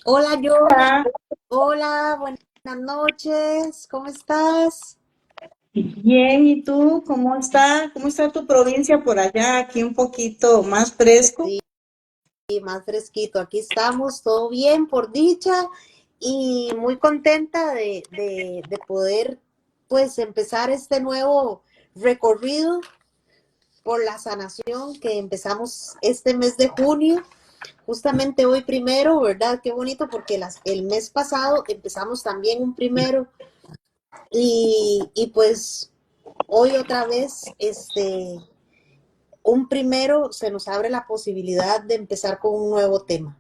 Hola, George. Hola, Hola, buenas noches. ¿Cómo estás? bien, ¿y tú? ¿Cómo está? ¿Cómo está tu provincia por allá? Aquí un poquito más fresco. Sí, más fresquito. Aquí estamos, todo bien, por dicha, y muy contenta de poder, pues, empezar este nuevo recorrido por la sanación que empezamos este mes de junio. Justamente hoy primero, ¿verdad? Qué bonito porque el mes pasado empezamos también un primero y pues hoy otra vez, un primero se nos abre la posibilidad de empezar con un nuevo tema.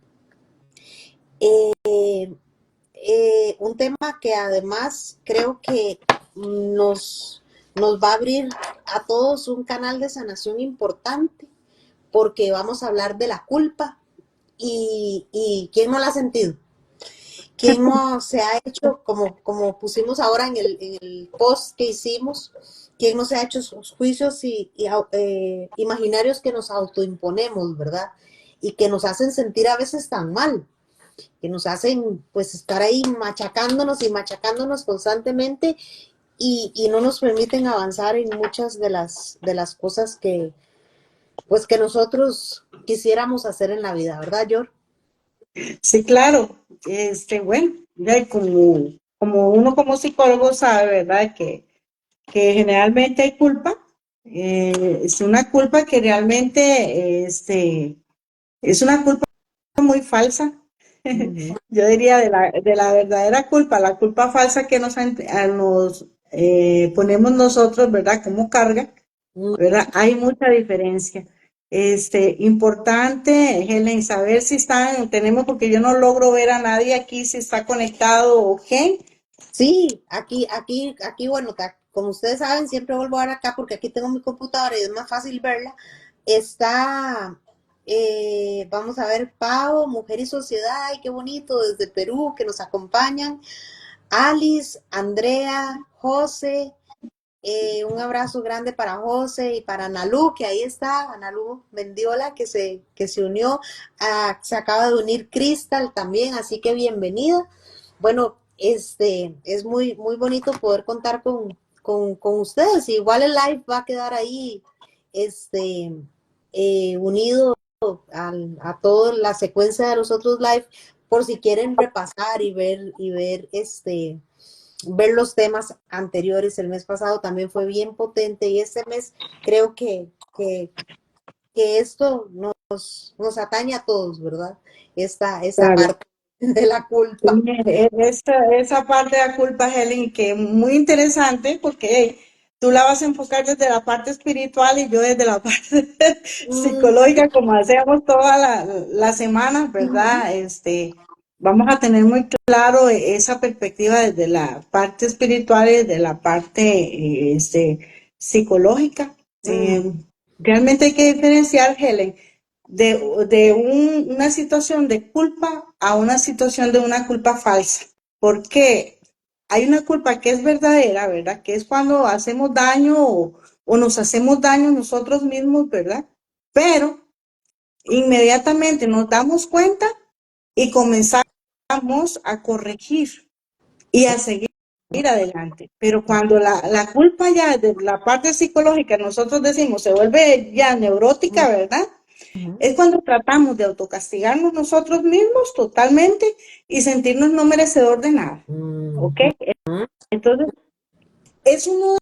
Un tema que además creo que nos, nos va a abrir a todos un canal de sanación importante porque vamos a hablar de la culpa y quién no la ha sentido. ¿Quién no se ha hecho, como pusimos ahora en el post que hicimos, quién no se ha hecho sus juicios imaginarios que nos autoimponemos, ¿verdad? Y que nos hacen sentir a veces tan mal, que nos hacen pues estar ahí machacándonos y machacándonos constantemente y no nos permiten avanzar en muchas de las cosas que pues que nosotros quisiéramos hacer en la vida, ¿verdad, George? Sí, claro. Bueno, ya como uno como psicólogo sabe, ¿verdad? Que generalmente hay culpa. Es una culpa que realmente, es una culpa muy falsa. Ujú. Yo diría de la verdadera culpa, la culpa falsa que nos ponemos nosotros, ¿verdad? Como carga. ¿Verdad? Hay mucha diferencia. Importante, Helen, saber si tenemos, porque yo no logro ver a nadie aquí si está conectado o qué. Sí, aquí, bueno, como ustedes saben, siempre vuelvo a ver acá porque aquí tengo mi computadora y es más fácil verla. Está, vamos a ver, Pau, Mujer y Sociedad, ay, qué bonito, desde Perú, que nos acompañan. Alice, Andrea, José, un abrazo grande para José y para Analú, que ahí está, Analú Mendiola, que se unió, se acaba de unir Crystal también, así que bienvenida. Bueno, es muy bonito poder contar con ustedes. Igual el live va a quedar ahí, este, unido a toda la secuencia de los otros live, por si quieren repasar ver los temas anteriores. El mes pasado también fue bien potente y este mes creo que esto nos atañe a todos, ¿verdad? Esta Claro. parte de la culpa. Esa parte de la culpa, Helen, que es muy interesante porque hey, tú la vas a enfocar desde la parte espiritual y yo desde la parte Mm, psicológica, como hacemos toda la semana, ¿verdad? Vamos a tener muy claro esa perspectiva desde la parte espiritual y desde la parte psicológica. mm, Realmente hay que diferenciar, Helen, de una situación de culpa a una situación de una culpa falsa. Porque hay una culpa que es verdadera, ¿verdad? Que es cuando hacemos daño o nos hacemos daño nosotros mismos, ¿verdad? Pero inmediatamente nos damos cuenta y comenzamos a corregir y a seguir adelante. Pero cuando la culpa ya de la parte psicológica, nosotros decimos, se vuelve ya mm, neurótica, ¿verdad? mm, Es cuando tratamos de autocastigarnos nosotros mismos totalmente y sentirnos no merecedor de nada. ¿Ok? mm, Entonces, es uno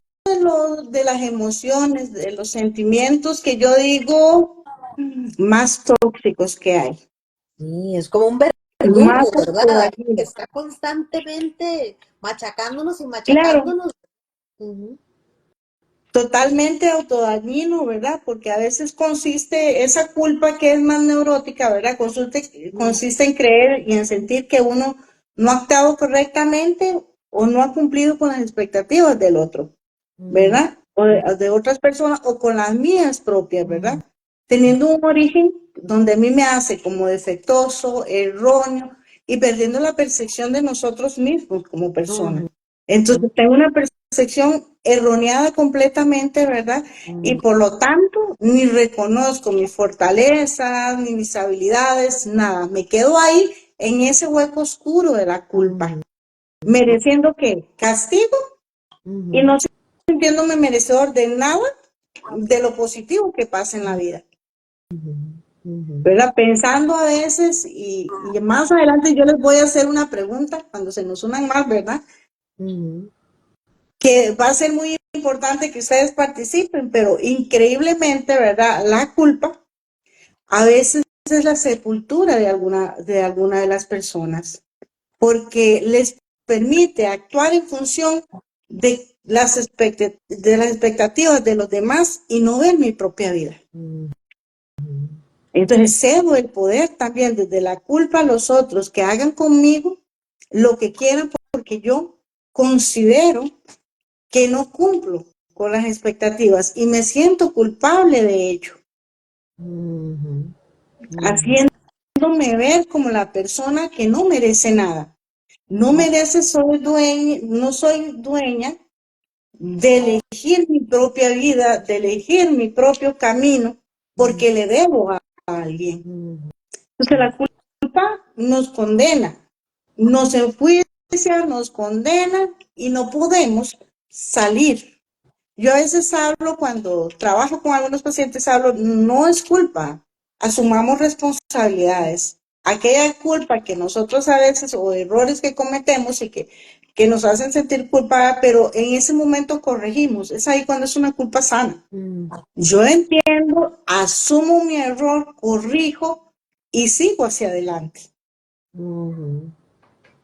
de las emociones, de los sentimientos que yo digo más tóxicos que hay. sí, es como un Más verdugo, ¿verdad? Que todavía. está constantemente machacándonos y Claro, machacándonos. Ujú, totalmente autodañino, ¿verdad? Porque a veces consiste, esa culpa que es más neurótica, ¿verdad? mm, Consiste en creer y en sentir que uno no ha actuado correctamente o no ha cumplido con las expectativas del otro, mm, ¿verdad? O de otras personas o con las mías propias, mm, ¿verdad? Teniendo un origen donde a mí me hace como defectuoso, erróneo y perdiendo la percepción de nosotros mismos como personas. mm, Entonces, tengo una percepción erróneada completamente, ¿verdad? Y mm, por lo tanto, ni reconozco mis fortalezas, ni mis habilidades, nada. Me quedo ahí en ese hueco oscuro de la culpa, Ujú, mereciendo ¿qué? Castigo y ujú, no sintiéndome merecedor de nada de lo positivo que pasa en la vida. ujú, ¿Verdad? Pensando a veces, y más adelante yo les voy a hacer una pregunta cuando se nos unan más, ¿verdad? ujú, Que va a ser muy importante que ustedes participen, pero increíblemente, ¿verdad? La culpa a veces es la sepultura de alguna de las personas, porque les permite actuar en función de de las expectativas de los demás y no ver mi propia vida. ujú, Entonces cedo el poder también desde la culpa a los otros que hagan conmigo lo que quieran porque yo considero que no cumplo con las expectativas y me siento culpable de ello, ujú, ujú, haciéndome ver como la persona que no merece nada. No merece, no soy dueña de elegir mi propia vida, de elegir mi propio camino, porque le debo a alguien. ujú, Entonces la culpa nos condena, nos enjuicia, nos condena y no podemos salir. Yo a veces hablo, cuando trabajo con algunos pacientes, hablo, no es culpa, asumamos responsabilidades. Aquella culpa que nosotros a veces, o errores que cometemos y que nos hacen sentir culpa, pero en ese momento corregimos. Es ahí cuando es una culpa sana. ujú, Yo entiendo, asumo mi error, corrijo y sigo hacia adelante, ujú,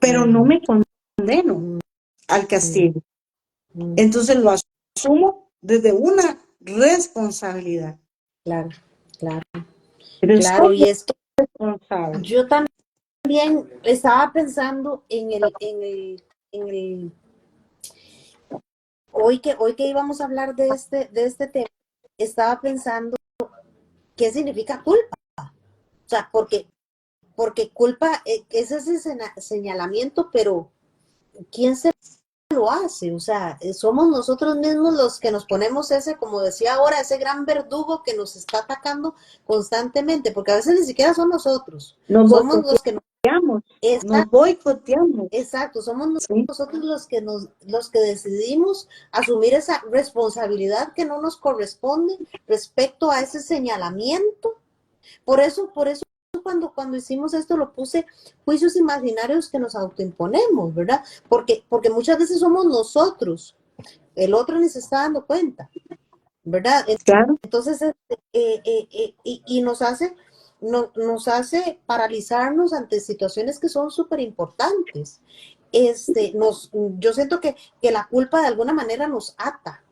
pero no ujú, me condeno ujú, al castigo. ujú. Entonces lo asumo desde una responsabilidad. Claro, claro, Pero claro. soy Y es que responsable. yo también estaba pensando en el, hoy que íbamos a hablar de este tema, estaba pensando qué significa culpa. O sea, porque culpa es ese señalamiento, pero ¿quién se lo hace? O sea, somos nosotros mismos los que nos ponemos ese, como decía ahora, ese gran verdugo que nos está atacando constantemente, porque a veces ni siquiera son nosotros, Nos somos los que nos... boicoteamos, Exacto, nos boicoteamos. exacto, somos ¿Sí? nosotros los que decidimos asumir esa responsabilidad que no nos corresponde respecto a ese señalamiento. Por eso cuando hicimos esto lo puse juicios imaginarios que nos autoimponemos, ¿verdad? Porque muchas veces somos nosotros, el otro ni se está dando cuenta, ¿verdad? Claro, Entonces, y nos hace paralizarnos ante situaciones que son súper importantes. Yo siento que la culpa de alguna manera nos ata.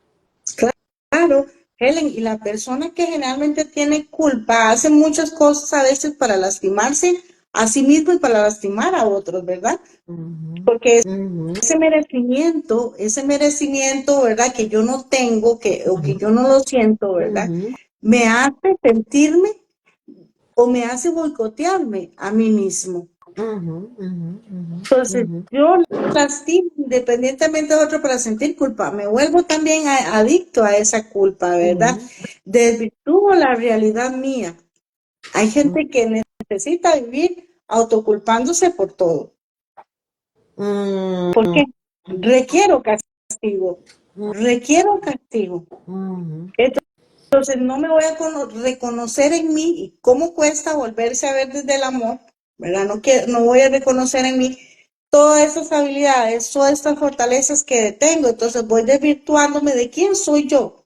claro, Helen, y la persona que generalmente tiene culpa hace muchas cosas a veces para lastimarse a sí mismo y para lastimar a otros, ¿verdad? Ujú, Porque ujú, ese merecimiento, ¿verdad? Que yo no tengo, o que ujú, yo no lo siento, ¿verdad? ujú, Me hace sentirme o me hace boicotearme a mí mismo. ujú, ujú, ujú, Entonces, ujú, yo lastimo independientemente de otro para sentir culpa. Me vuelvo también adicto a esa culpa, ¿verdad? ujú, Desvirtúo la realidad mía. Hay gente que necesita vivir autoculpándose por todo. ujú, ¿Por qué? Requiero castigo. Requiero castigo. ujú, Entonces no me voy a reconocer en mí y cómo cuesta volverse a ver desde el amor, ¿verdad? No voy a reconocer en mí todas estas habilidades, todas estas fortalezas que tengo, entonces voy desvirtuándome de quién soy yo.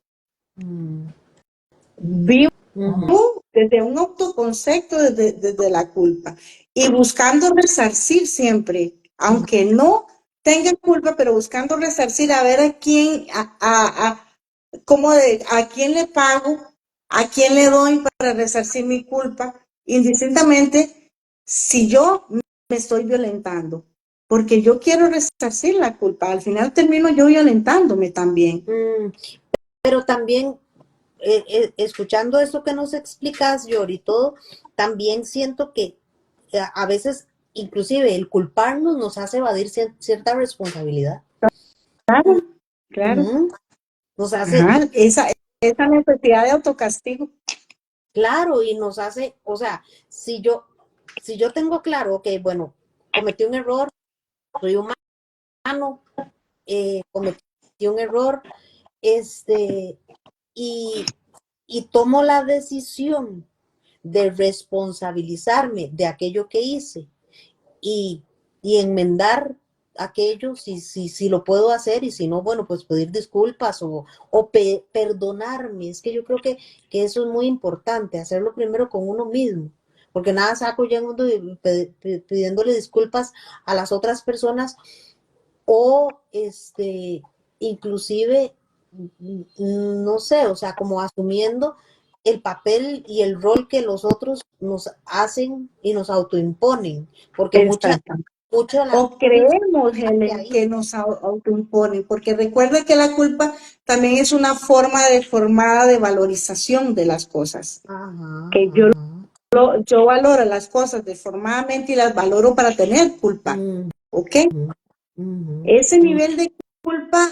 Vivo ujú, desde un autoconcepto, desde la culpa y buscando resarcir siempre, aunque no tenga culpa, pero buscando resarcir a ver a quién, a quién le pago, a quién le doy para resarcir mi culpa, indistintamente si yo me estoy violentando, porque yo quiero resarcir la culpa, al final termino yo violentándome también. ujú. Pero también, escuchando esto que nos explicas, Yori, y todo, también siento que a veces, inclusive, el culparnos nos hace evadir cierta responsabilidad. Claro, claro. Ujú. Nos hace, Ajá, esa necesidad de autocastigo. claro, y nos hace, o sea, si yo, si yo tengo claro, ok, bueno, cometí un error, soy humano, cometí un error, este, y, y tomo la decisión de responsabilizarme de aquello que hice y, y enmendar aquello si lo puedo hacer y si no, bueno, pues pedir disculpas o perdonarme. Es que yo creo que eso es muy importante, hacerlo primero con uno mismo, porque nada saco ya pidiéndole disculpas a las otras personas o inclusive, no sé, o sea, como asumiendo el papel y el rol que los otros nos hacen y nos autoimponen, porque Exacto. mucho de la O creemos, de Helen, ahí. que nos autoimponen, porque recuerda que la culpa también es una forma deformada de valorización de las cosas. Ajá, Que ajá. yo valoro las cosas deformadamente y las valoro para tener culpa. Mm, ¿Ok? ujú, Ese ujú, nivel de culpa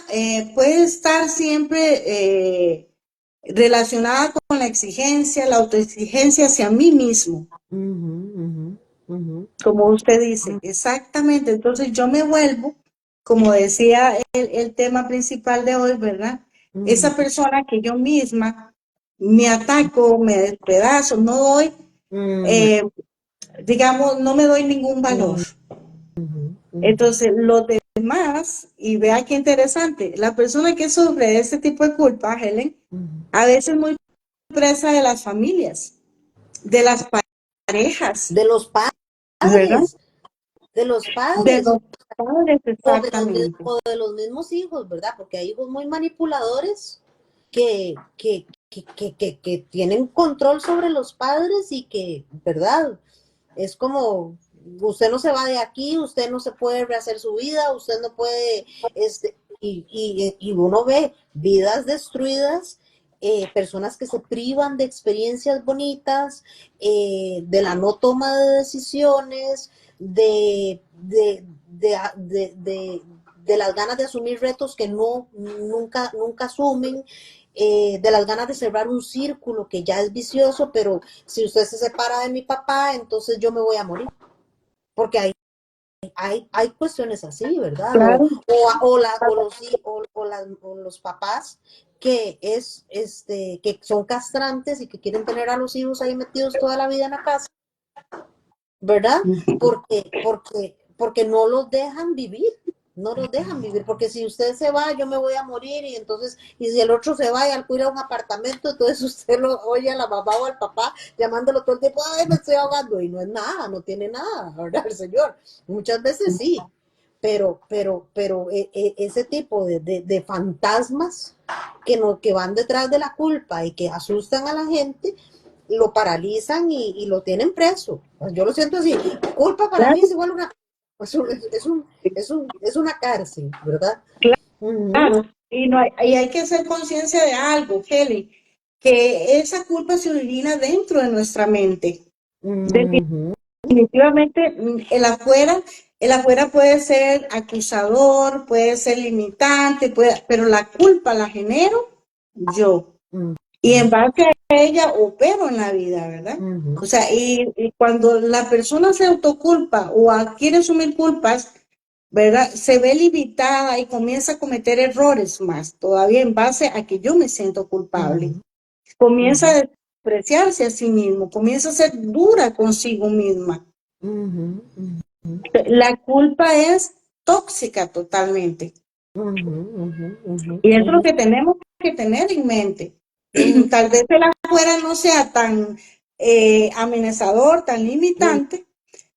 puede estar siempre relacionada con la exigencia, la autoexigencia hacia mí mismo, ujú, ujú, ujú, como usted dice, exactamente. Entonces yo me vuelvo, como decía el tema principal de hoy, ¿verdad? ujú, Esa persona que yo misma me ataco, me despedazo, no doy, ujú, eh, digamos, no me doy ningún valor. ujú, ujú, Entonces, los demás, y vea qué interesante, la persona que sufre de este tipo de culpa, Helen, ujú. a veces muy presa de las familias, de las parejas, De los ¿verdad? padres, de los De padres, los padres exactamente. o de los mismos hijos, ¿verdad? Porque hay hijos muy manipuladores que tienen control sobre los padres y que, ¿verdad? Es como, usted no se va de aquí, usted no se puede rehacer su vida, usted no puede, y uno ve vidas destruidas, personas que se privan de experiencias bonitas, de la no toma de decisiones, de las ganas de asumir retos que nunca asumen, de las ganas de cerrar un círculo que ya es vicioso, pero si usted se separa de mi papá, entonces yo me voy a morir. Porque hay cuestiones así, ¿verdad? Claro, O los papás que son castrantes y que quieren tener a los hijos ahí metidos toda la vida en la casa, ¿verdad? Porque no los dejan vivir, no los dejan vivir, porque si usted se va, yo me voy a morir, y entonces, y si el otro se va y alquila un apartamento, entonces usted lo oye a la mamá o al papá llamándolo todo el tiempo, ay, me estoy ahogando, y no es nada, no tiene nada, ¿verdad? El señor. Muchas veces sí, pero ese tipo de fantasmas que van detrás de la culpa y que asustan a la gente, lo paralizan y lo tienen preso. Yo lo siento así. Culpa para mí claro, es igual a una, es una cárcel, ¿verdad? Ujú, claro. Y hay que hacer conciencia de algo, Kelly, que esa culpa se origina dentro de nuestra mente. ujú, Definitivamente, el afuera puede ser acusador, puede ser limitante, pero la culpa la genero yo. ujú, Y en base a ella opero en la vida, ¿verdad? ujú, O sea, y cuando la persona se autoculpa o adquiere asumir culpas, ¿verdad? Se ve limitada y comienza a cometer errores más, todavía en base a que yo me siento culpable. ujú, Comienza ujú, a despreciarse a sí mismo, comienza a ser dura consigo misma. ujú, ujú, La culpa es tóxica totalmente. ujú, ujú, ujú, Y eso es lo ujú, que tenemos que tener en mente. ujú, Tal vez el afuera no sea tan amenazador, tan limitante,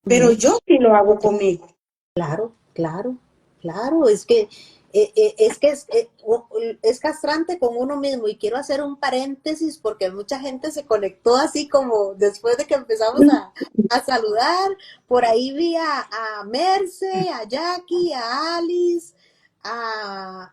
pero ujú. yo sí lo hago conmigo. Claro, claro, claro, es castrante con uno mismo y quiero hacer un paréntesis porque mucha gente se conectó así como después de que empezamos a saludar, por ahí vi a Merce, a Jackie, a Alice, a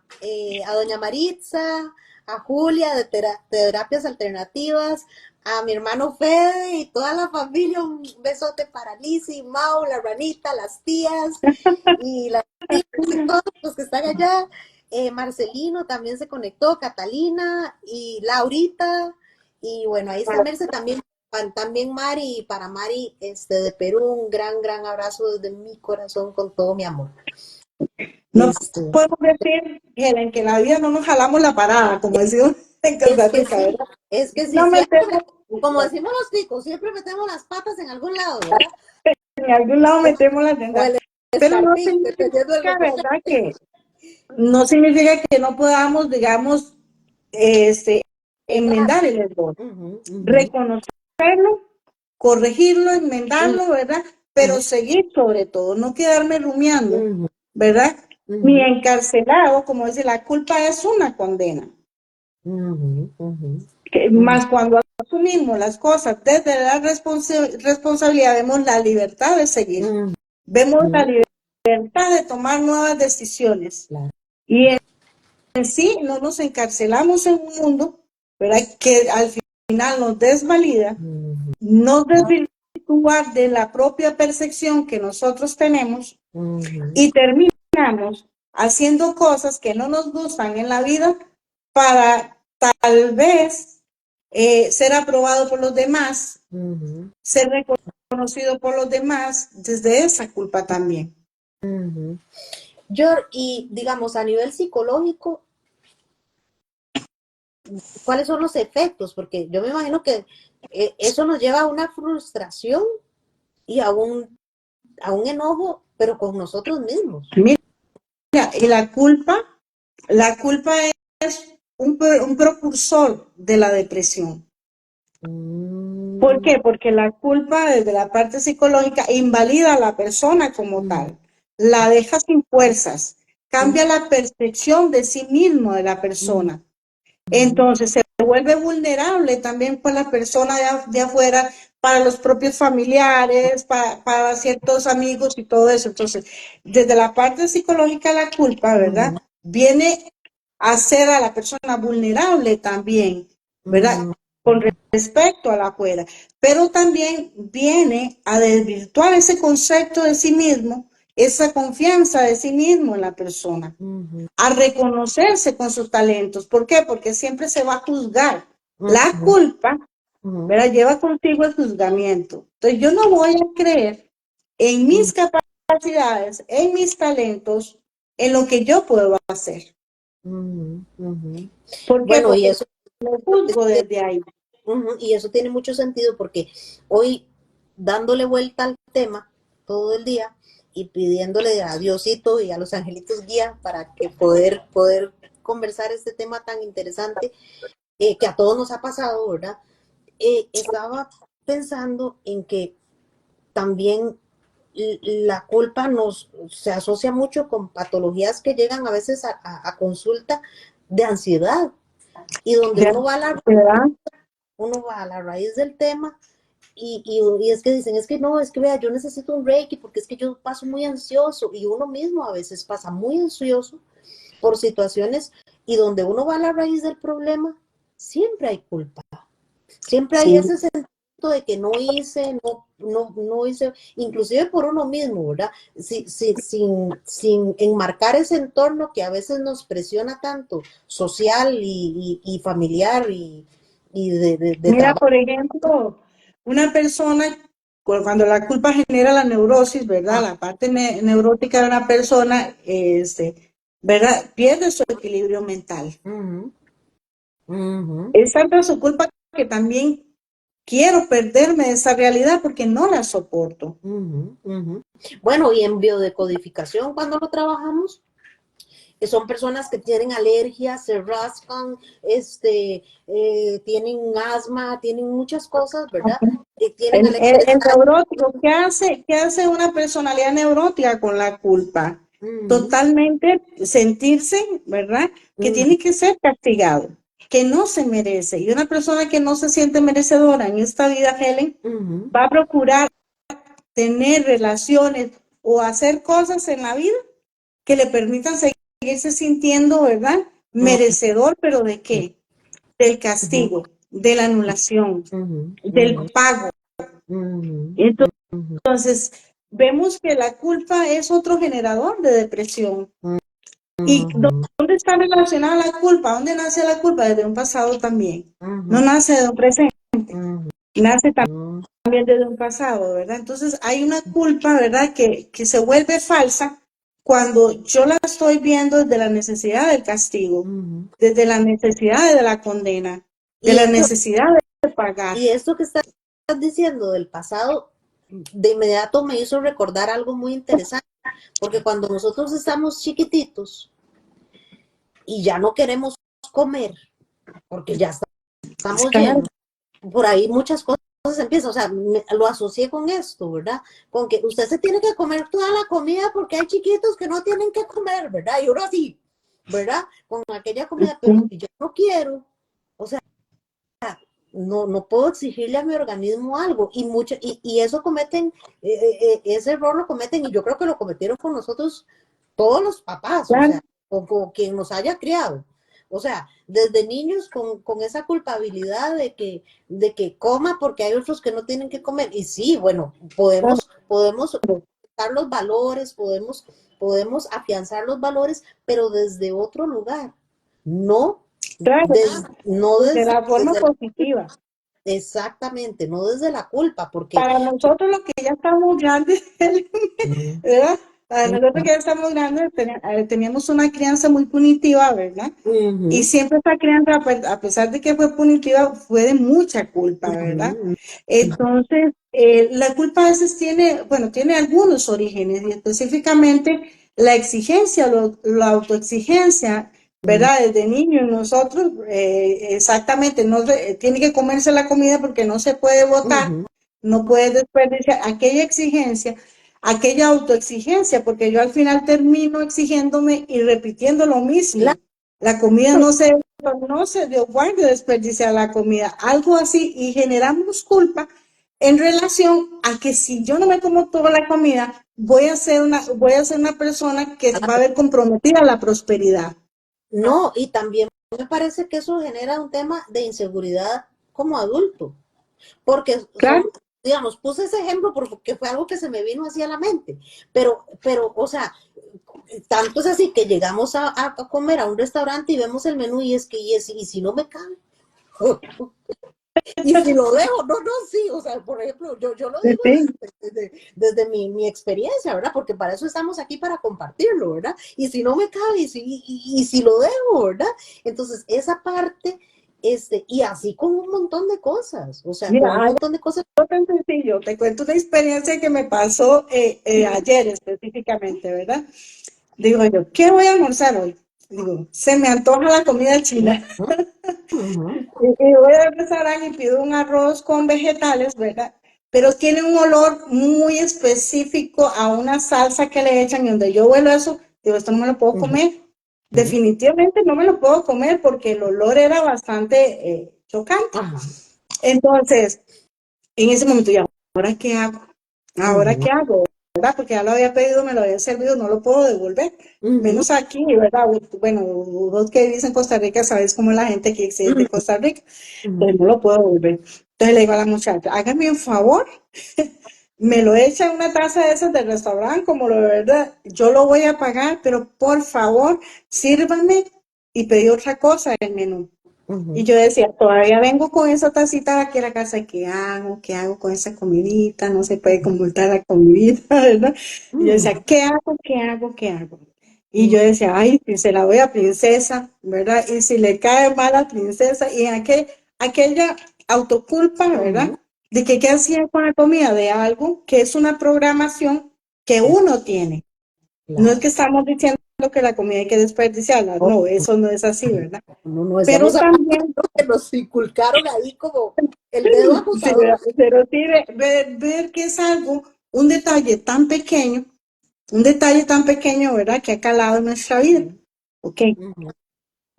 Doña Maritza, a Julia de Terapias Alternativas, a mi hermano Fede y toda la familia, un besote para Lizzy, Mau, la ranita, las tías y las tías y todos los que están allá. Marcelino también se conectó, Catalina y Laurita. Y bueno, ahí está Merce también también Mari, y para Mari de Perú, un gran abrazo desde mi corazón con todo mi amor. No Este, podemos decir, Helen, que en la vida no nos jalamos la parada, como decimos en Costa Rica, ¿verdad? es que sí, No siempre, metemos, como decimos los ticos, siempre metemos las patas en algún lado, ¿verdad? en algún lado metemos la O tenda. el Pero no escarpín, dependiendo del significa, ¿verdad? reportaje. No significa que no podamos, digamos, Errar. enmendar el error, Ujú, ujú, reconocerlo, corregirlo, ujú, enmendarlo, ¿verdad? Pero seguir sobre todo, no quedarme rumiando, ujú, ¿verdad? Ni ujú, encarcelado, como dice, la culpa es una condena. ujú, ujú, ujú, Más cuando asumimos las cosas desde la responsabilidad, vemos la libertad de seguir, ujú, vemos la ujú. libertad de tomar nuevas decisiones. Claro. Y en sí no nos encarcelamos en un mundo, ¿verdad? Que al final nos desvalida, Ujú, nos desvirtúa de la propia percepción que nosotros tenemos ujú, y terminamos haciendo cosas que no nos gustan en la vida para tal vez ser aprobado por los demás, ujú, ser reconocido por los demás desde esa culpa también. ujú. Yo, y digamos, a nivel psicológico, ¿cuáles son los efectos? Porque yo me imagino que eso nos lleva a una frustración y a un enojo, pero con nosotros mismos. Mira, y la culpa es un precursor de la depresión. ¿Por Mm, qué? Porque la culpa desde la parte psicológica invalida a la persona como mm, tal, la deja sin fuerzas, mm, cambia la percepción de sí mismo de la mm, persona. mm, Entonces se vuelve vulnerable también para la persona de afuera, para los propios familiares, para ciertos amigos y todo eso. Entonces, desde la parte psicológica, la culpa, ¿verdad? mm, Viene a hacer a la persona vulnerable también, ¿verdad? mm, Con respecto a la afuera. Pero también viene a desvirtuar ese concepto de sí mismo, esa confianza de sí mismo en la persona mm, a reconocerse con sus talentos. ¿Por qué? Porque siempre se va a juzgar. La mm, culpa, mm, ¿verdad? Lleva contigo el juzgamiento. Entonces yo no voy a creer en mm, mis capacidades, en mis talentos, en lo que yo puedo hacer. mm, mm. ¿Por qué? Bueno, y Porque eso, me juzgo desde ahí. ujú, y eso tiene mucho sentido porque hoy, dándole vuelta al tema todo el día y pidiéndole a Diosito y a los angelitos guía para que poder conversar este tema tan interesante que a todos nos ha pasado, ¿verdad? Estaba pensando en que también la culpa se asocia mucho con patologías que llegan a veces a consulta de ansiedad y donde ¿Verdad? uno va a la raíz del tema y es que dicen, es que no, es que vea, yo necesito un Reiki porque es que yo paso muy ansioso y uno mismo a veces pasa muy ansioso por situaciones y donde uno va a la raíz del problema, siempre hay culpa, siempre hay Sí. ese sentimiento de que no hice, no hice, inclusive por uno mismo, ¿verdad? Sin enmarcar ese entorno que a veces nos presiona tanto, social y familiar y de Mira, trabajo. por ejemplo, una persona, cuando la culpa genera la neurosis, ¿verdad? Ah, La parte neurótica de una persona, ¿verdad? Pierde su equilibrio mental. uh -huh, Es tanta su culpa que también quiero perderme de esa realidad porque no la soporto. uh -huh, uh -huh. Bueno, y en biodecodificación, cuando lo trabajamos, que son personas que tienen alergias, se rascan, tienen asma, tienen muchas cosas, ¿verdad? Tienen alergias. El neurótico, ¿qué hace una personalidad neurótica con la culpa? Uh -huh, Totalmente sentirse, ¿verdad? Que uh tiene que ser castigado, que no se merece. Y una persona que no se siente merecedora en esta vida, Helen, -huh, va a procurar tener relaciones o hacer cosas en la vida que le permitan seguirse sintiendo, ¿verdad? uh Merecedor, pero ¿de -huh, qué? Del castigo, de la anulación, uh -huh, del pago. Entonces, vemos que la culpa es otro generador de depresión. ¿Y dónde está relacionada la culpa? ¿Dónde nace la culpa? Desde un pasado también. No nace de un presente. nace Mm, también desde un pasado, ¿verdad? Entonces hay una culpa, ¿verdad? Que se vuelve falsa cuando yo la estoy viendo desde la necesidad del castigo, ujú. desde la necesidad de la condena, de Y la esto, necesidad de pagar. y esto que estás diciendo del pasado, de inmediato me hizo recordar algo muy interesante, porque cuando nosotros estamos chiquititos y ya no queremos comer, porque ya estamos Claro, llenos, por ahí muchas cosas empiezan, o sea, lo asocié con esto, ¿verdad? Con que usted se tiene que comer toda la comida porque hay chiquitos que no tienen que comer, ¿verdad? Y uno así, ¿verdad? Con aquella comida, pero si yo no quiero, o sea, no puedo exigirle a mi organismo algo y eso cometen, ese error lo cometen y yo creo que lo cometieron con nosotros todos los papás, o claro. sea, con quien nos haya criado. O sea, desde niños con esa culpabilidad de que coma porque hay otros que no tienen que comer. Y sí, bueno, podemos dar los valores, podemos afianzar los valores, pero desde otro lugar, no, Claro, no de la forma desde positiva. exactamente, no desde la culpa, porque Para nosotros los que ya estamos grandes, mm, ¿verdad? Para mm, nosotros que ya estamos grandes, teníamos una crianza muy punitiva, ¿verdad? Y ujú, siempre esa crianza, a pesar de que fue punitiva, fue de mucha culpa, ¿verdad? ujú, Entonces, la culpa a veces tiene, bueno, tiene algunos orígenes y específicamente la exigencia, la autoexigencia, ujú, ¿verdad? Desde niños nosotros, exactamente, no tiene que comerse la comida porque no se puede botar, ujú, no puede desperdiciar aquella exigencia, aquella autoexigencia, porque yo al final termino exigiéndome y repitiendo lo mismo. claro, La comida no se dio guardia desperdiciar la comida, algo así, y generamos culpa en relación a que si yo no me como toda la comida, voy a ser una persona que va a ver comprometida la prosperidad. no, y también me parece que eso genera un tema de inseguridad como adulto, porque Claro, digamos, puse ese ejemplo porque fue algo que se me vino hacia la mente, o sea, tanto es así que llegamos a comer a un restaurante y vemos el menú y es que, y si no me cabe, y si lo dejo, no, sí, o sea, por ejemplo, yo lo digo sí, desde mi experiencia, ¿verdad? Porque para eso estamos aquí, para compartirlo, ¿verdad? Y si no me cabe, y si lo dejo, ¿verdad? Entonces, esa parte, y así con un montón de cosas, o sea, con mira, un algo montón de cosas. tan sencillo, te cuento una experiencia que me pasó ayer específicamente, ¿verdad? Digo yo, ¿qué voy a almorzar hoy? Digo, se me antoja la comida china. Ujú, Y voy al restaurante y pido un arroz con vegetales, ¿verdad? Pero tiene un olor muy específico a una salsa que le echan y donde yo huelo eso, digo, esto no me lo puedo ujú, comer. ujú, Definitivamente no me lo puedo comer porque el olor era bastante chocante. ajá, Entonces, en ese momento, ¿y ahora qué hago? ¿Ahora ujú, qué hago? ¿Verdad? Porque ya lo había pedido, me lo había servido, no lo puedo devolver. ujú, Menos aquí, ¿verdad? Bueno, vos que vivís en Costa Rica, sabes cómo es la gente que es de Costa Rica. ujú, Entonces no lo puedo devolver. Entonces le digo a la muchacha, hágame un favor, me lo echa en una taza de esas del restaurante, como lo de verdad, yo lo voy a pagar, pero por favor, sírvame y pedí otra cosa en el menú. Y ujú, yo decía, todavía vengo con esa tacita aquí a la casa, ¿qué hago? ¿Qué hago con esa comidita? No se puede completar la comidita, ¿verdad? Y yo ujú, decía, ¿qué hago? ¿Qué hago? ¿Qué hago? Y ujú, yo decía, ay, si se la voy a princesa, ¿verdad? Y si le cae mal a princesa, y aquella autoculpa, ujú, ¿verdad? De que qué hacía con la comida, de algo que es una programación que uno tiene. No es que claro. estamos diciendo que la comida hay que desperdiciarla, No, no, eso no es así, ¿verdad? no Pero estamos hablando también que nos inculcaron ahí como el dedo sí, acusador. pero sí ver que es algo, un detalle tan pequeño, ¿verdad? Que ha calado en nuestra vida. Ujú, Ok. ujú,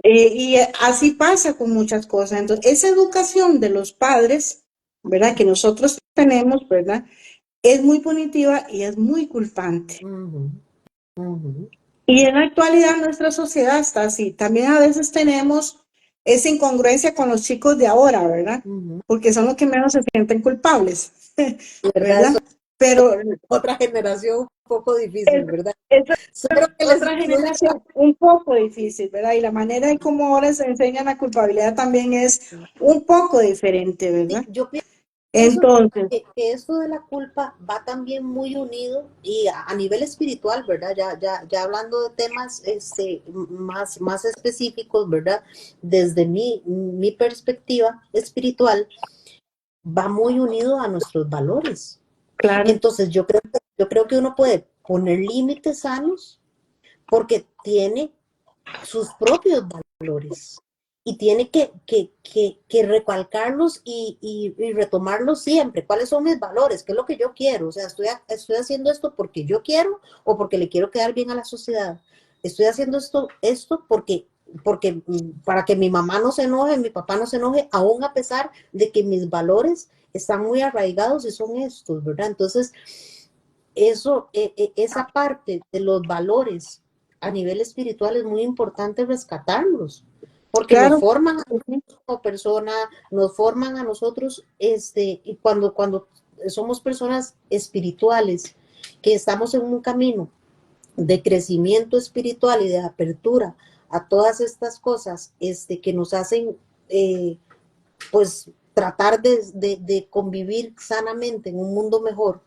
Y así pasa con muchas cosas. Entonces, esa educación de los padres, ¿verdad? Que nosotros tenemos, ¿verdad? Es muy punitiva y es muy culpante. ujú, ujú, Y en la actualidad nuestra sociedad está así. También a veces tenemos esa incongruencia con los chicos de ahora, ¿verdad? ujú. Porque son los que menos se sienten culpables, ¿Verdad? ¿verdad? Eso Pero es otra generación un poco es, difícil, ¿verdad? es Solo que les otra incluya. generación un poco difícil, ¿verdad? Y la manera en cómo ahora se enseña la culpabilidad también es un poco diferente, Sí, ¿verdad? yo Eso, Entonces, que esto de la culpa va también muy unido y a nivel espiritual, ¿verdad? Ya hablando de temas más específicos, ¿verdad? Desde mi perspectiva espiritual, va muy unido a nuestros valores. claro, Entonces, yo creo que uno puede poner límites sanos porque tiene sus propios valores y tiene que recalcarlos y retomarlos siempre. ¿Cuáles son mis valores? ¿Qué es lo que yo quiero? O sea, estoy haciendo esto porque yo quiero o porque le quiero quedar bien a la sociedad. Estoy haciendo esto porque para que mi mamá no se enoje, mi papá no se enoje, aún a pesar de que mis valores están muy arraigados y son estos, ¿verdad? Entonces, esa parte de los valores a nivel espiritual es muy importante rescatarlos, porque nos claro. forman a nosotros como persona, nos forman a nosotros, y cuando somos personas espirituales, que estamos en un camino de crecimiento espiritual y de apertura a todas estas cosas, que nos hacen, pues, tratar de convivir sanamente en un mundo mejor.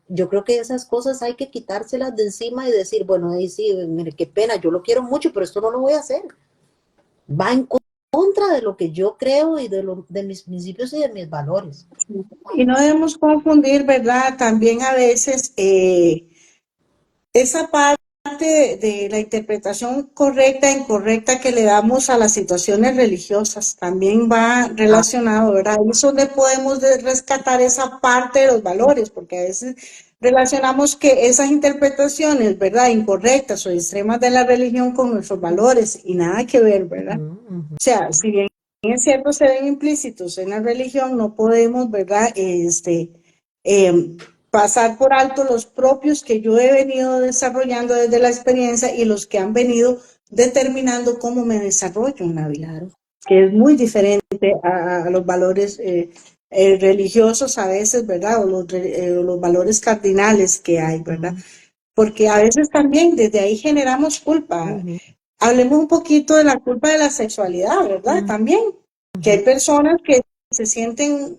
Yo creo que esas cosas hay que quitárselas de encima y decir, bueno, ahí sí, mire, qué pena, yo lo quiero mucho, pero esto no lo voy a hacer. Va en contra de lo que yo creo y de mis principios y de mis valores. Y no debemos confundir, ¿verdad? También a veces esa parte de la interpretación correcta e incorrecta que le damos a las situaciones religiosas también va Ah, relacionado, ¿verdad? Ahí es donde podemos rescatar esa parte de los valores, porque a veces relacionamos que esas interpretaciones, ¿verdad? Incorrectas o extremas de la religión con nuestros valores y nada que ver, ¿verdad? ujú, ujú, O sea, si bien es cierto, se ven implícitos en la religión, no podemos, ¿verdad? Eh, pasar por alto los propios que yo he venido desarrollando desde la experiencia y los que han venido determinando cómo me desarrollo en la vida, claro. que es muy diferente a los valores religiosos a veces, ¿verdad? O los valores cardinales que hay, ¿verdad? Ujú, Porque a veces también desde ahí generamos culpa. ujú, Hablemos un poquito de la culpa de la sexualidad, ¿verdad? También, que hay ujú, personas que se sienten,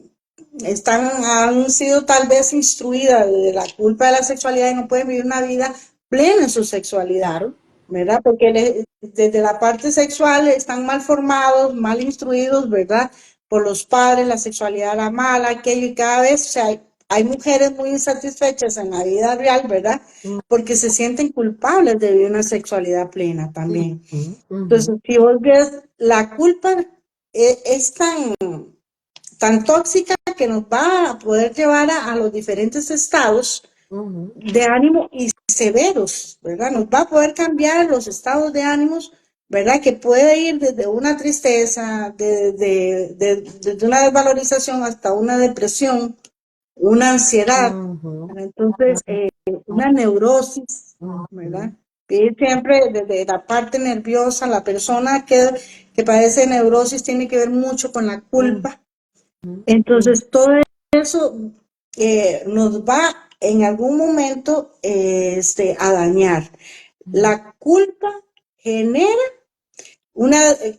han sido tal vez instruidas de la culpa de la sexualidad y no pueden vivir una vida plena en su sexualidad, claro. ¿verdad? Porque desde la parte sexual están mal formados, mal instruidos, ¿verdad? Por los padres, la sexualidad era mala, aquello, y cada vez, o sea, hay mujeres muy insatisfechas en la vida real, ¿verdad? Porque se sienten culpables de vivir una sexualidad plena también. Ujú, ujú, Entonces, si vos ves, la culpa es tan tóxica que nos va a poder llevar a los diferentes estados ujú, de ánimo y severos, ¿verdad? Nos va a poder cambiar los estados de ánimos, ¿verdad? Que puede ir desde una tristeza, desde una desvalorización hasta una depresión, una ansiedad, ujú, entonces, una neurosis, ¿verdad? ujú, Y siempre desde la parte nerviosa, la persona que padece neurosis tiene que ver mucho con la ujú, culpa. ujú, Entonces, todo eso nos va en algún momento a dañar. ujú, La culpa genera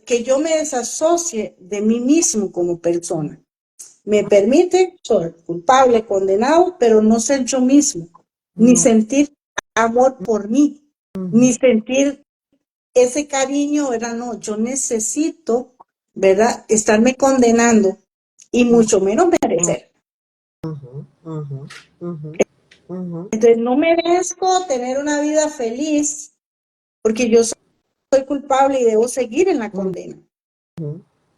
que yo me desasocie de mí mismo como persona. Me permite ser culpable, condenado, pero no ser yo mismo, ni no, sentir amor por mí, ujú, ni sentir ese cariño, ¿verdad? No, yo necesito, ¿verdad? Estarme condenando y mucho menos merecer. ujú, ujú, ujú, ujú, Entonces, no merezco tener una vida feliz porque yo soy culpable y debo seguir en la ujú. condena.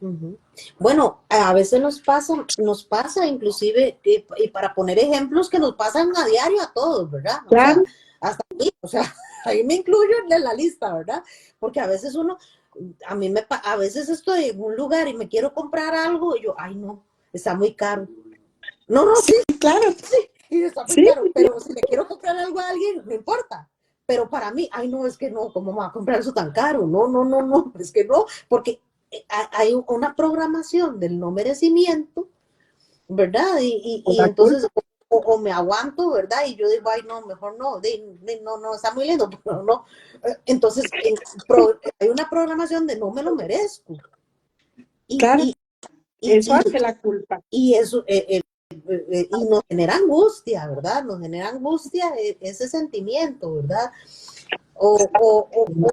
Ujú. Bueno, a veces nos pasa inclusive, y para poner ejemplos que nos pasan a diario a todos, ¿verdad? O sea, Claro, hasta ahí, o sea, ahí me incluyo en la lista, ¿verdad? Porque a veces a veces estoy en un lugar y me quiero comprar algo y yo, ay no, está muy caro. No, no, sí, sí, claro, y está muy sí, caro, pero si le quiero comprar algo a alguien, no importa. Pero para mí, ay, no, es que no, ¿cómo me va a comprar eso tan caro? No, no, no, no, es que no, porque hay una programación del no merecimiento, ¿verdad? Y la entonces, culpa. o me aguanto, ¿verdad? Y yo digo, ay, no, mejor no, no, no, está muy lindo, pero no. Entonces, hay una programación de no me lo merezco. Y, Claro, y, Y, Eso hace la culpa. y eso, y nos genera angustia, ¿verdad? Nos genera angustia ese sentimiento, ¿verdad? O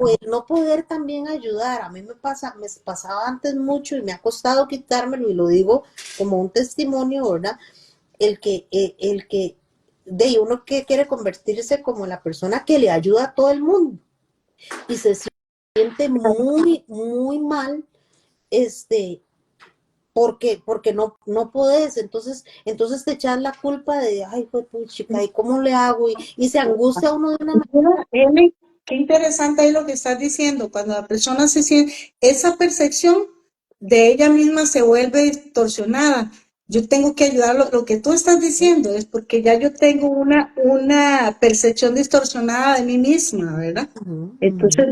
el no poder también ayudar. A mí me pasaba antes mucho y me ha costado quitármelo y lo digo como un testimonio, ¿verdad? El que de uno que quiere convertirse como la persona que le ayuda a todo el mundo y se siente muy, muy mal, este, porque no podés, entonces te echas la culpa de, ay, pues chica, ¿y cómo le hago? Y se angustia uno de una manera. Mira, Emi, qué interesante ahí lo que estás diciendo. Cuando la persona se siente, esa percepción de ella misma se vuelve distorsionada. Yo tengo que ayudarlo. Lo que tú estás diciendo es porque ya yo tengo una percepción distorsionada de mí misma, ¿verdad? Ujú, Entonces,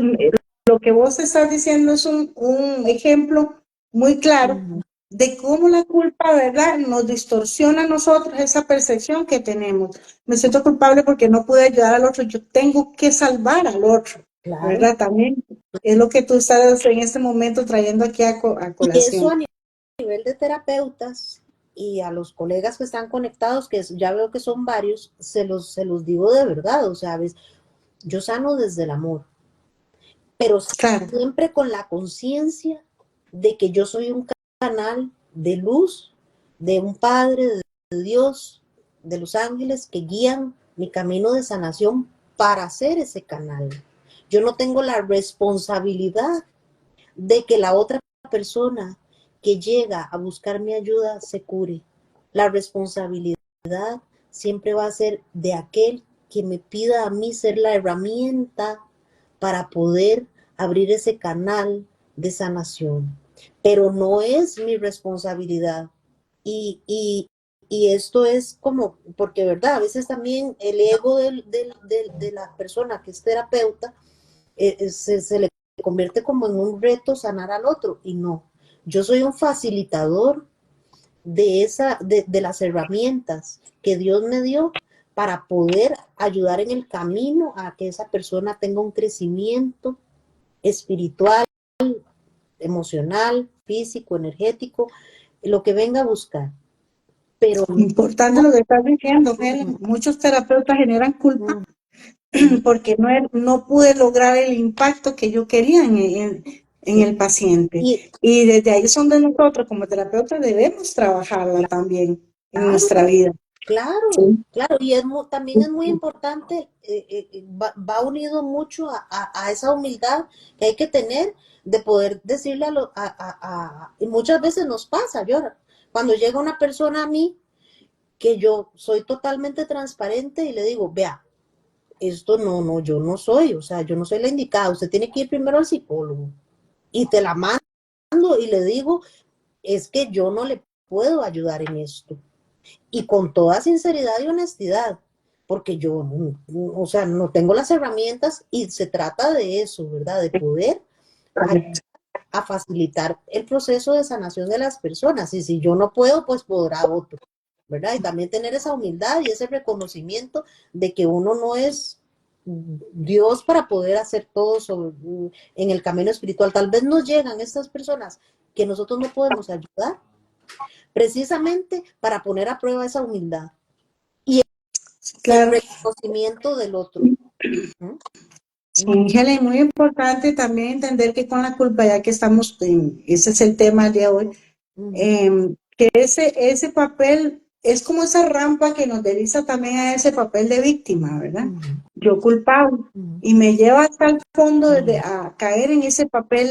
lo que vos estás diciendo es un ejemplo muy claro ujú, de cómo la culpa, ¿verdad?, nos distorsiona a nosotros esa percepción que tenemos. Me siento culpable porque no pude ayudar al otro, yo tengo que salvar al otro, claro. ¿verdad? También es lo que tú estás en este momento trayendo aquí a Y eso colación. a nivel de terapeutas y a los colegas que están conectados, que ya veo que son varios, se los digo de verdad, o sea, ¿ves? Yo sano desde el amor, pero Claro, siempre con la conciencia de que yo soy un canal de luz, de un Padre, de Dios, de los ángeles que guían mi camino de sanación para hacer ese canal. Yo no tengo la responsabilidad de que la otra persona que llega a buscar mi ayuda se cure. La responsabilidad siempre va a ser de aquel que me pida a mí ser la herramienta para poder abrir ese canal de sanación. Pero no es mi responsabilidad. Y, y, y esto es como, porque verdad, a veces también el ego de la persona que es terapeuta se le convierte como en un reto sanar al otro y no. Yo soy un facilitador de las herramientas que Dios me dio para poder ayudar en el camino a que esa persona tenga un crecimiento espiritual, emocional, físico, energético, lo que venga a buscar. Pero importante lo que estás diciendo, Helen. Muchos terapeutas generan culpa uh, uh, porque no pude lograr el impacto que yo quería en el paciente. y Y desde ahí es donde nosotros como terapeutas debemos trabajarla también en claro, nuestra vida. claro, Sí. claro, y también es muy importante, va unido mucho a esa humildad que hay que tener de poder decirle y muchas veces nos pasa, yo, cuando llega una persona a mí, que yo soy totalmente transparente y le digo, vea, esto no, yo no soy, o sea, yo no soy la indicada, usted tiene que ir primero al psicólogo y te la mando y le digo, es que yo no le puedo ayudar en esto y con toda sinceridad y honestidad, porque yo, o sea, no tengo las herramientas y se trata de eso, ¿verdad? De poder a facilitar el proceso de sanación de las personas. Y si yo no puedo, pues podrá otro, ¿verdad? Y también tener esa humildad y ese reconocimiento de que uno no es Dios para poder hacer todo en el camino espiritual. Tal vez nos llegan estas personas que nosotros no podemos ayudar precisamente para poner a prueba esa humildad y el Claro, reconocimiento del otro. ¿Mm? sí, Helen, muy importante también entender que con la culpa, ya que estamos ese es el tema de hoy, Uh-huh. que ese papel es como esa rampa que nos desliza también a ese papel de víctima, ¿verdad? Uh-huh. Yo culpable. Uh-huh. Y me lleva hasta el fondo Uh-huh. a caer en ese papel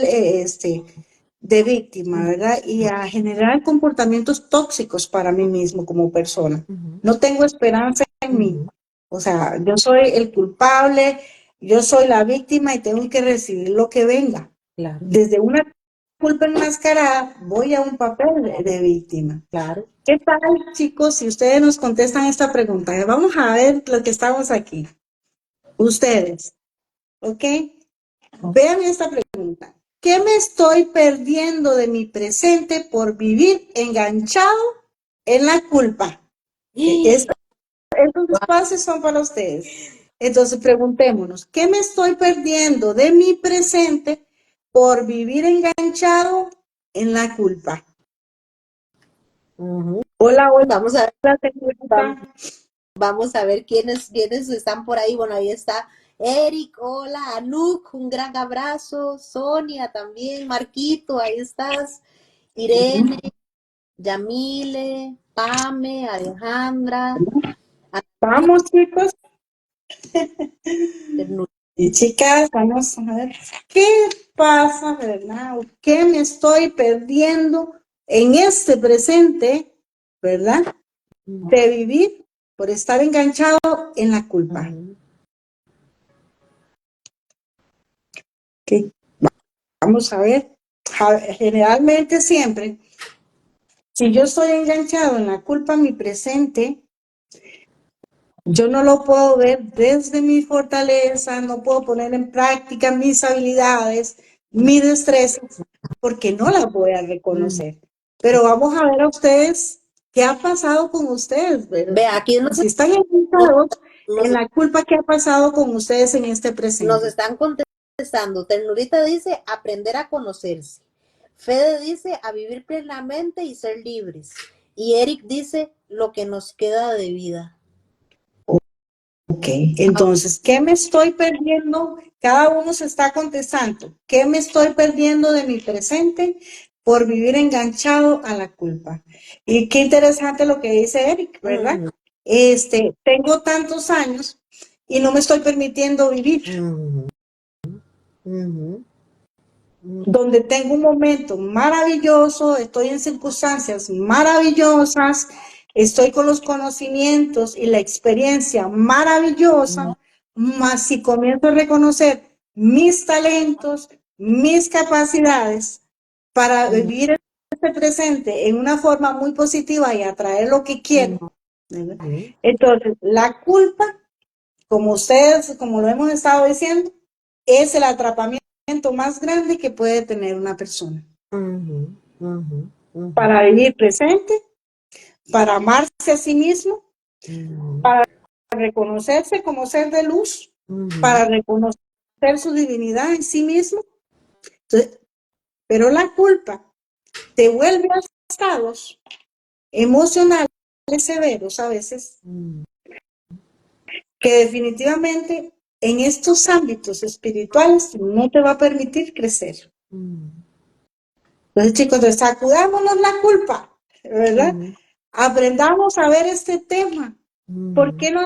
de víctima, ¿verdad? Y a generar comportamientos tóxicos para mí mismo como persona. Uh-huh. No tengo esperanza en mí. Uh-huh. O sea, yo soy el culpable, yo soy la víctima y tengo que recibir lo que venga. Claro, Desde una culpa enmascarada, voy a un papel de víctima. claro. ¿Qué tal, chicos? Si ustedes nos contestan esta pregunta, vamos a ver lo que estamos aquí. Ustedes, ¿ok? Vean esta pregunta. ¿Qué me estoy perdiendo de mi presente por vivir enganchado en la culpa? Estos espacios son para ustedes. Entonces preguntémonos, ¿qué me estoy perdiendo de mi presente por vivir enganchado en la culpa? Ujú. Hola, Vamos a ver, hola, vam- señorita. vamos a ver quiénes están por ahí. Bueno, ahí está Eric, hola, Anuk, un gran abrazo, Sonia también, Marquito, ahí estás, Irene, Yamile, Pame, Alejandra, Vamos, chicos Ana- y chicas, vamos a ver qué pasa, ¿verdad? ¿O qué me estoy perdiendo en este presente, ¿verdad? De vivir por estar enganchado en la culpa. Ujú. ¿Qué? Vamos a ver. Generalmente siempre, si yo estoy enganchado en la culpa, mi presente, yo no lo puedo ver desde mi fortaleza, no puedo poner en práctica mis habilidades, mis destrezas, porque no las voy a Ujú. reconocer. Pero vamos a ver a ustedes qué ha pasado con ustedes, ¿verdad? Vea, aquí Si están nos, enganchados en nos- la culpa, ¿qué ha pasado con ustedes en este nos presente? están contestando. Ternurita dice aprender a conocerse. Fede dice a vivir plenamente y ser libres. Y Eric dice lo que nos queda de vida. Ok, entonces, ¿qué me estoy perdiendo? Cada uno se está contestando. ¿Qué me estoy perdiendo de mi presente por vivir enganchado a la culpa? Y qué interesante lo que dice Eric, ¿verdad? Ujú, Tengo tantos años y no me estoy permitiendo vivir, ujú, ujú, donde tengo un momento maravilloso, estoy en circunstancias maravillosas, estoy con los conocimientos y la experiencia maravillosa, más si comienzo a reconocer mis talentos, mis capacidades para ujú, vivir este presente en una forma muy positiva y atraer lo que quiero, ¿verdad? ujú, Entonces, la culpa, como ustedes, como lo hemos estado diciendo, es el atrapamiento más grande que puede tener una persona. ujú, ujú, ujú, Para vivir presente, para amarse a sí mismo, ujú, para reconocerse como ser de luz, ujú, para reconocer su divinidad en sí mismo. Entonces, pero la culpa te vuelve a estados emocionales severos a veces, ujú, que definitivamente en estos ámbitos espirituales no te va a permitir crecer. ujú, Entonces, chicos, sacudámonos la culpa, ¿verdad? ujú, Aprendamos a ver este tema. ¿Por ujú, qué no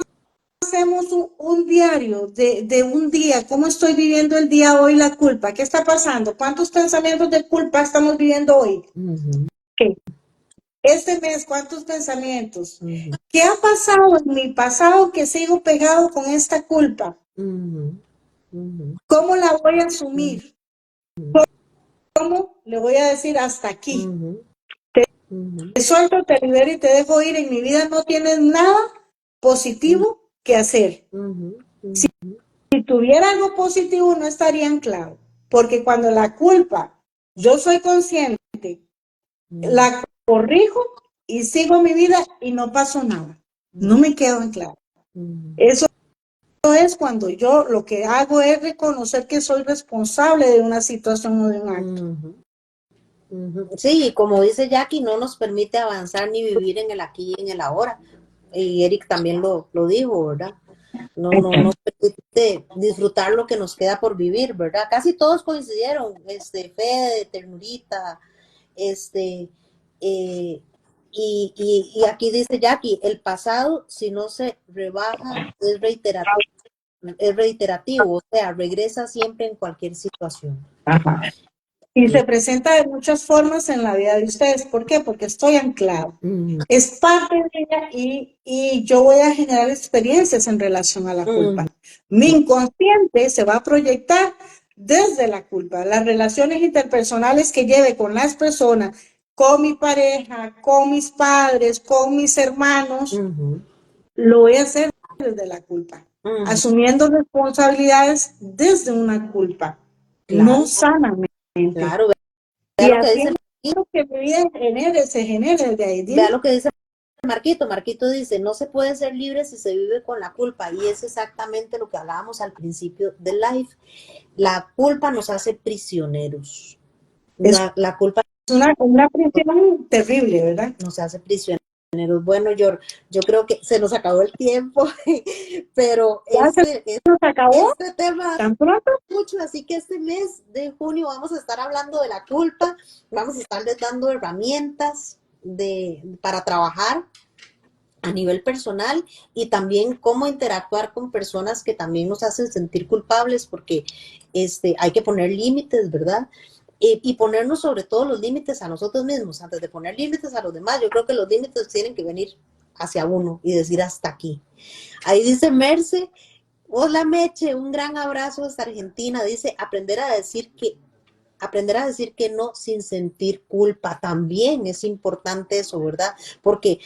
hacemos un diario de un día? ¿Cómo estoy viviendo el día hoy la culpa? ¿Qué está pasando? ¿Cuántos pensamientos de culpa estamos viviendo hoy? ujú, ¿Qué? Este mes, ¿cuántos pensamientos? ujú, ¿Qué ha pasado en mi pasado que sigo pegado con esta culpa? ujú, ujú, ¿Cómo la voy a asumir? ¿Cómo le voy a decir hasta aquí? ujú, ujú, Te suelto, te libero y te dejo ir. En mi vida no tienes nada positivo que hacer. ujú, Si tuviera algo positivo, no estaría anclado. Porque cuando la culpa, yo soy consciente, ujú, la corrijo y sigo mi vida y no pasó nada. No me quedo anclado. ujú, Eso es cuando yo lo que hago es reconocer que soy responsable de una situación o de un acto. ujú, ujú. Sí, como dice Jackie, no nos permite avanzar ni vivir en el aquí y en el ahora. Y Eric también lo dijo, ¿verdad? No nos permite disfrutar lo que nos queda por vivir, ¿verdad? Casi todos coincidieron, Fede, Ternurita, este, eh, y aquí dice Jackie, el pasado, si no se rebaja, es reiterativo, o sea, regresa siempre en cualquier situación. Ajá. Y Eh, se presenta de muchas formas en la vida de ustedes. ¿Por qué? Porque estoy anclado. mm, Es parte de ella y yo voy a generar experiencias en relación a la culpa. mm, Mi inconsciente se va a proyectar desde la culpa. Las relaciones interpersonales que lleve con las personas, con mi pareja, con mis padres, con mis hermanos, mm, lo voy a hacer desde la culpa, mm, asumiendo responsabilidades desde una culpa, no claro, sanamente. claro, vea Y lo que dice haciendo que mi vida se genere de ahí. vea Dime. lo que dice Marquito. Marquito dice, no se puede ser libre si se vive con la culpa. Y es exactamente lo que hablábamos al principio del live. La culpa nos hace prisioneros. Es La culpa una prisión terrible, ¿verdad? Nos hace prisioneros. Bueno, yo creo que se nos acabó el tiempo, pero Ya se nos acabó este tema tan pronto. mucho, así que este mes de junio vamos a estar hablando de la culpa, vamos a estarles dando herramientas para trabajar a nivel personal y también cómo interactuar con personas que también nos hacen sentir culpables porque hay que poner límites, ¿verdad? Y ponernos sobre todo los límites a nosotros mismos, antes de poner límites a los demás. Yo creo que los límites tienen que venir hacia uno y decir hasta aquí. Ahí dice Merce, hola Meche, un gran abrazo hasta Argentina. Dice, aprender a decir que no sin sentir culpa también es importante eso, ¿verdad? Porque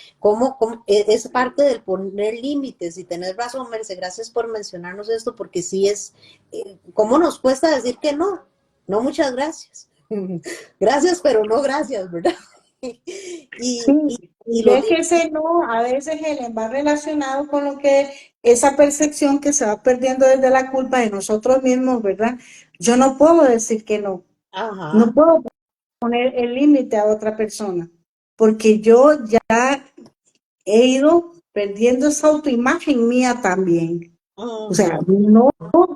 es parte del poner límites y tener razón, Merce, gracias por mencionarnos esto, porque sí es, ¿cómo nos cuesta decir que no? No, muchas gracias. Gracias, pero no gracias, ¿verdad? y, Sí, y, y y los ve que ese no a veces Helen va relacionado con lo que esa percepción que se va perdiendo desde la culpa de nosotros mismos, ¿verdad? Yo no puedo decir que no, no ajá, puedo poner el límite a otra persona, porque yo ya he ido perdiendo esa autoimagen mía también. O sea, uh-huh, no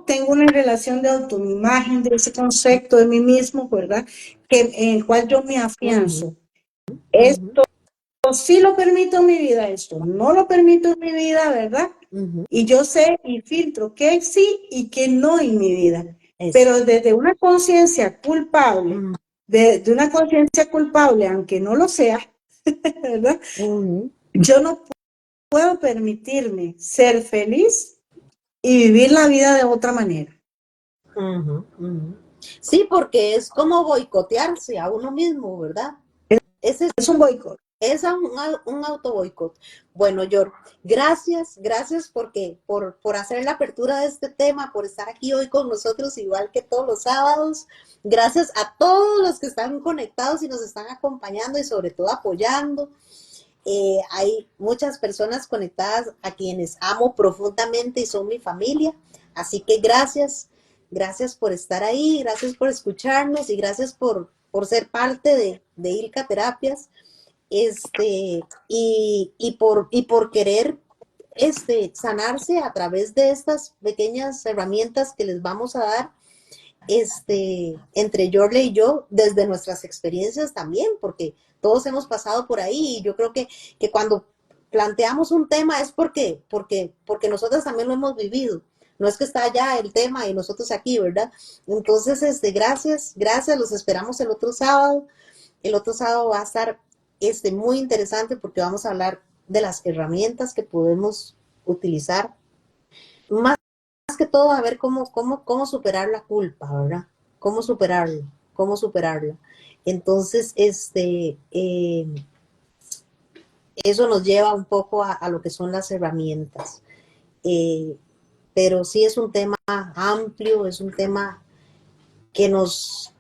tengo una relación de autoimagen, de ese concepto de mí mismo, ¿verdad? En el cual yo me uh-huh, afianzo. uh-huh, Sí lo permito en mi vida, esto no lo permito en mi vida, ¿verdad? uh-huh. Y yo sé y filtro qué sí y qué no en mi vida. Eso. Pero desde una conciencia culpable, Uh-huh, de una conciencia culpable, aunque no lo sea, ¿verdad? uh-huh. Yo no puedo permitirme ser feliz y vivir la vida de otra manera. Ujú, ujú. Sí, porque es como boicotearse a uno mismo, ¿verdad? Ese Es un boicot. es un auto boicot. Bueno, Yor, gracias por hacer la apertura de este tema, por estar aquí hoy con nosotros, igual que todos los sábados. Gracias a todos los que están conectados y nos están acompañando y sobre todo apoyando. Hay muchas personas conectadas a quienes amo profundamente y son mi familia. Así que gracias por estar ahí, gracias por escucharnos y gracias por ser parte de ILCA Terapias y por querer sanarse a través de estas pequeñas herramientas que les vamos a dar entre Yorley y yo, desde nuestras experiencias también, porque todos hemos pasado por ahí y yo creo que cuando planteamos un tema es porque nosotros también lo hemos vivido. No es que está allá el tema y nosotros aquí, ¿verdad? Entonces, gracias, los esperamos el otro sábado. El otro sábado va a estar muy interesante porque vamos a hablar de las herramientas que podemos utilizar más que todo a ver cómo superar la culpa, ¿verdad? Cómo superarla. Entonces, eso nos lleva un poco a lo que son las herramientas. Eh, pero sí es un tema amplio, es un tema que nos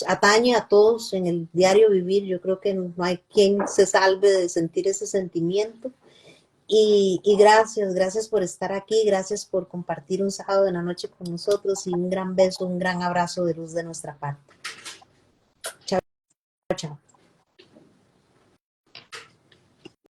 atañe a todos en el diario vivir. Yo creo que no hay quien se salve de sentir ese sentimiento. Y gracias por estar aquí, gracias por compartir un sábado en la noche con nosotros y un gran beso, un gran abrazo de luz de nuestra parte.